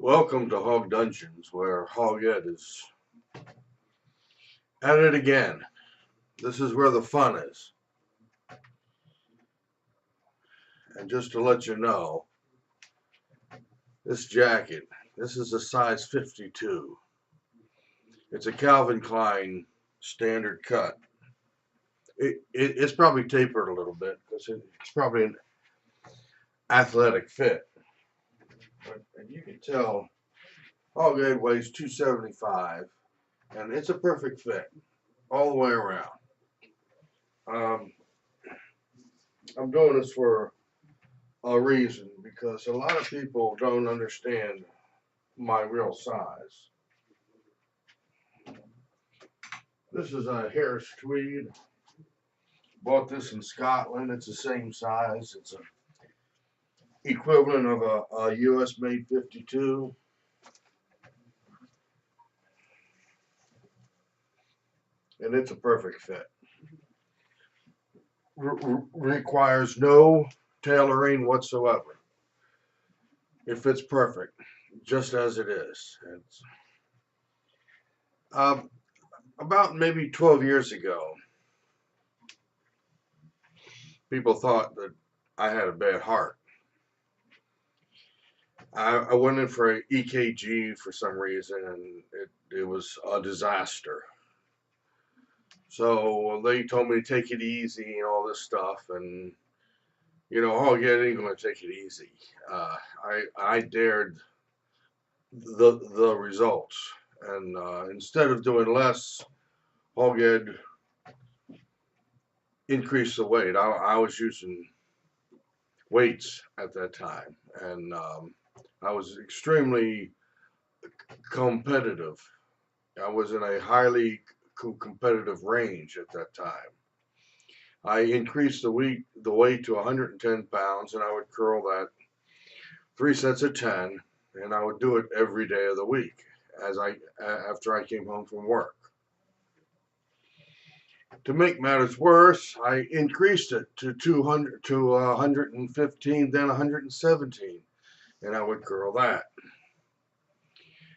Welcome to Hog Dungeons, where Hogg Ed is at it again. This is where the fun is. And just to let you know, this jacket, this is a size 52. It's a Calvin Klein standard cut. It's probably tapered a little bit because it's probably an athletic fit. But you can tell Hogg Ed weighs 275, and it's a perfect fit all the way around. Um, I'm doing this for a reason because a lot of people don't understand my real size. This is a Harris tweed. Bought this in Scotland. It's the same size. It's a equivalent of a US made 52. And it's a perfect fit. Requires no tailoring whatsoever. It fits perfect, just as it is. It's, about maybe 12 years ago, people thought that I had a bad heart. I went in for an EKG for some reason, and it was a disaster. So they told me to take it easy and all this stuff, and oh yeah, it ain't gonna take it easy. I dared the results, and instead of doing less, Hogg Ed increased the weight. I was using weights at that time, and I was extremely competitive. I was in a highly competitive range at that time. I increased the weight to 110 pounds, and I would curl that 3 sets of 10, and I would do it every day of the week after I came home from work. To make matters worse, I increased it to 200 to 115, then 117, and I would curl that.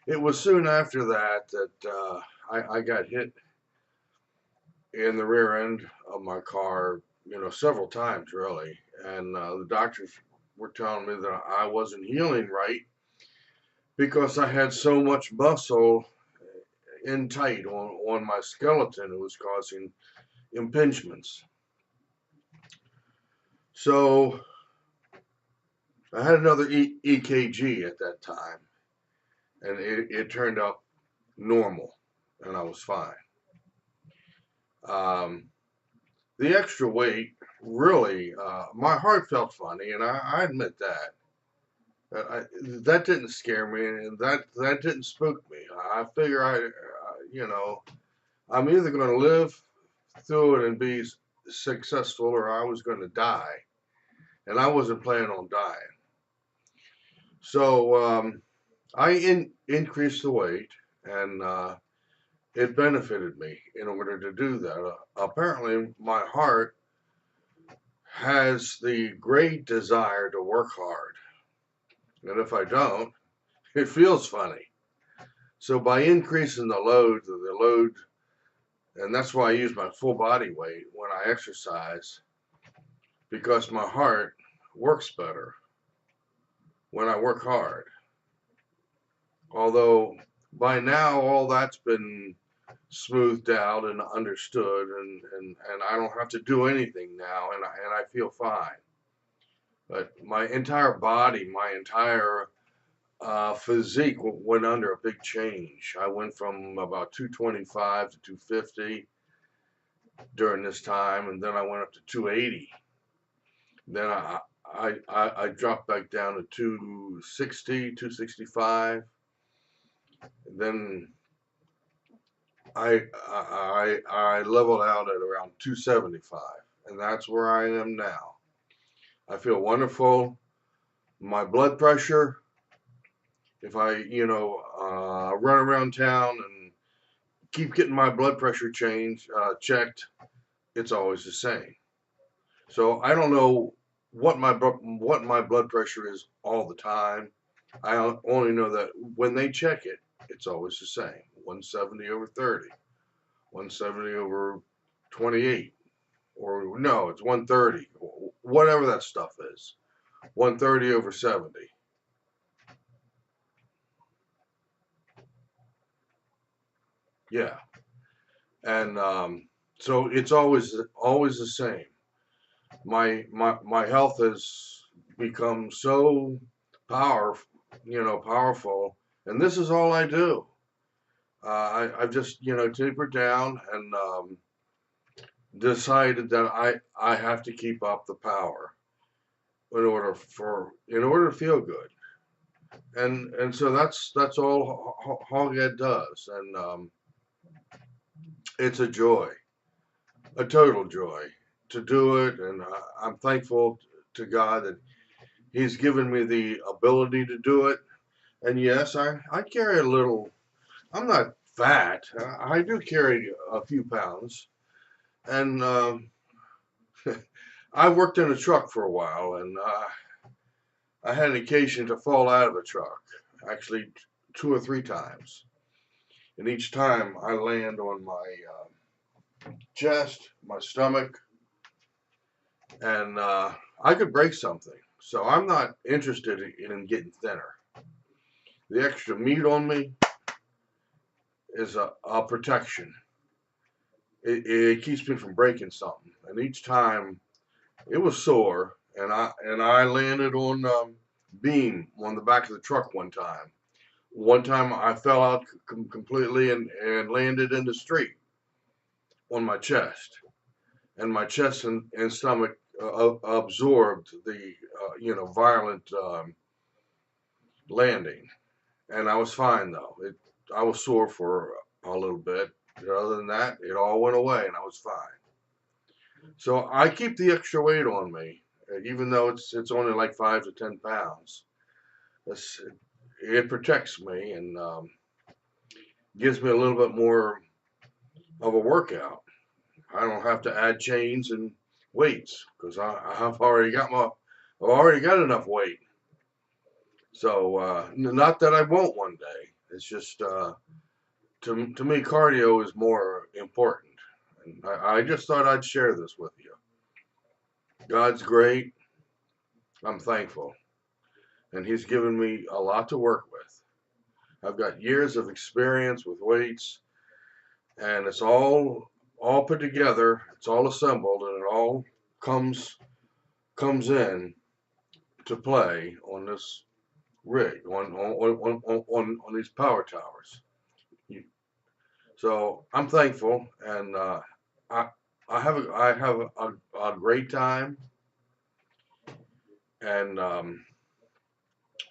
It was soon after that that I got hit in the rear end of my car, several times really, and the doctors were telling me that I wasn't healing right because I had so much muscle in tight on my skeleton. It was causing impingements. So I had another EKG at that time, and it turned up normal, and I was fine. The extra weight really, my heart felt funny, and I admit that. That didn't scare me, and that didn't spook me. I figure I'm either going to live through it and be successful, or I was going to die, and I wasn't planning on dying. So I increased the weight, and it benefited me in order to do that. Apparently, my heart has the great desire to work hard, and if I don't, it feels funny. So by increasing the load, and that's why I use my full body weight when I exercise, because my heart works better when I work hard. Although by now all that's been smoothed out and understood, and I don't have to do anything now, and I feel fine. But my entire body, my entire physique went under a big change. I went from about 225 to 250 during this time, and then I went up to 280. Then I dropped back down to 260, 265. Then I leveled out at around 275, and that's where I am now. I feel wonderful. My blood pressure, if I run around town and keep getting my blood pressure checked, it's always the same. So I don't know what my blood pressure is all the time. I only know that when they check it, it's always the same. 170 over 30, 170 over 28, or no, it's 130, whatever that stuff is. 130 over 70. Yeah. And so it's always the same. My health has become so powerful, powerful, and this is all I do. I've just tapered down and decided that I have to keep up the power in order to feel good, and so that's all Hogg Ed does, and it's a joy, a total joy to do it, and I'm thankful to God that He's given me the ability to do it. And yes, I carry a little. I'm not fat. I do carry a few pounds, and I worked in a truck for a while, and I had an occasion to fall out of a truck, actually 2 or 3 times. And each time I land on my chest, my stomach, and I could break something. So I'm not interested in getting thinner. The extra meat on me is a protection. It keeps me from breaking something. And each time it was sore, and I landed on beam on the back of the truck one time. One time I fell out completely and landed in the street on my chest, and my chest and stomach absorbed the violent landing, and I was fine though. I was sore for a little bit. But other than that, it all went away, and I was fine. So I keep the extra weight on me, even though it's only like 5 to 10 pounds. It's, it protects me and gives me a little bit more of a workout. I don't have to add chains and weights because I've already I've already got enough weight. So not that I won't one day. It's just to me cardio is more important. And I just thought I'd share this with you. God's great. I'm thankful, and He's given me a lot to work with. I've got years of experience with weights, and it's all put together. It's all assembled, and it all comes in to play on this rig on these power towers. So I'm thankful, and I I have a great time, and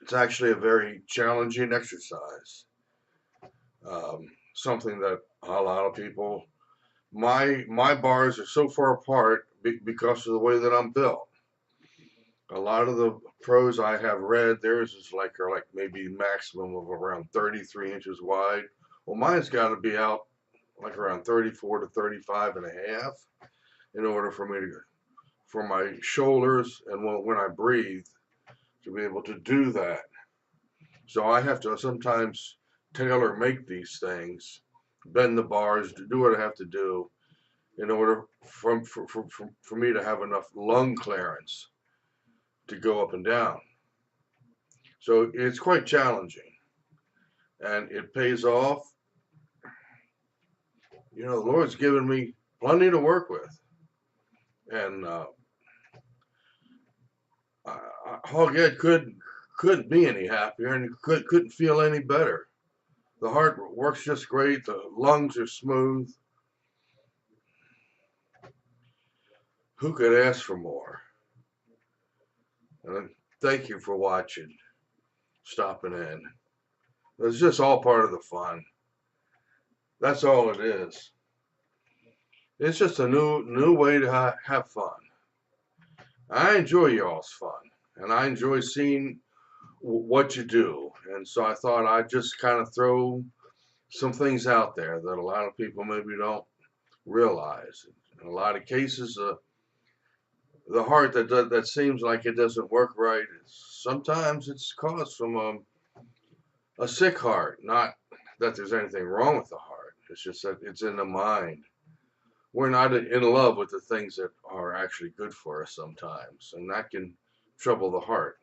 it's actually a very challenging exercise. Something that a lot of people my bars are so far apart because of the way that I'm built. A lot of the pros I have read, theirs is like are like maybe maximum of around 33 inches wide. Well, mine's got to be out like around 34 to 35 and a half in order for me to for my shoulders and when I breathe to be able to do that. So I have to sometimes tailor make these things, bend the bars, do what I have to do in order for me to have enough lung clearance to go up and down. So it's quite challenging, and it pays off. The Lord's given me plenty to work with, and Hogg Ed couldn't be any happier, and couldn't feel any better. The heart works just great. The lungs are smooth. Who could ask for more? And thank you for watching, stopping in. It's just all part of the fun. That's all it is. It's just a new way to have fun. I enjoy y'all's fun, and I enjoy seeing what you do. And so I thought I'd just kind of throw some things out there that a lot of people maybe don't realize. In a lot of cases, the heart that seems like it doesn't work right, sometimes it's caused from A sick heart, not that there's anything wrong with the heart. It's just that it's in the mind. We're not in love with the things that are actually good for us sometimes, and that can trouble the heart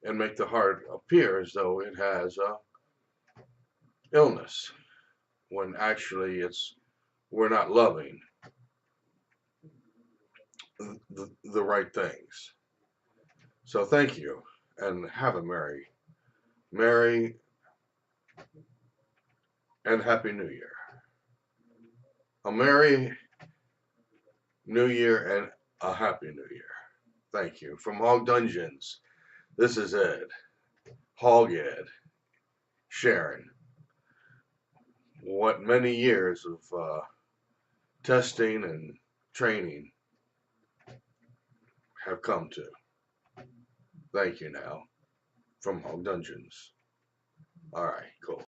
and make the heart appear as though it has a illness when actually it's we're not loving the right things. So thank you and have a merry and happy new year. A merry new year and a happy new year. Thank you. From Hog Dungeons, this is Ed, Hogg Ed, sharing what many years of testing and training have come to. Thank you now from Hog Dungeons. All right, cool.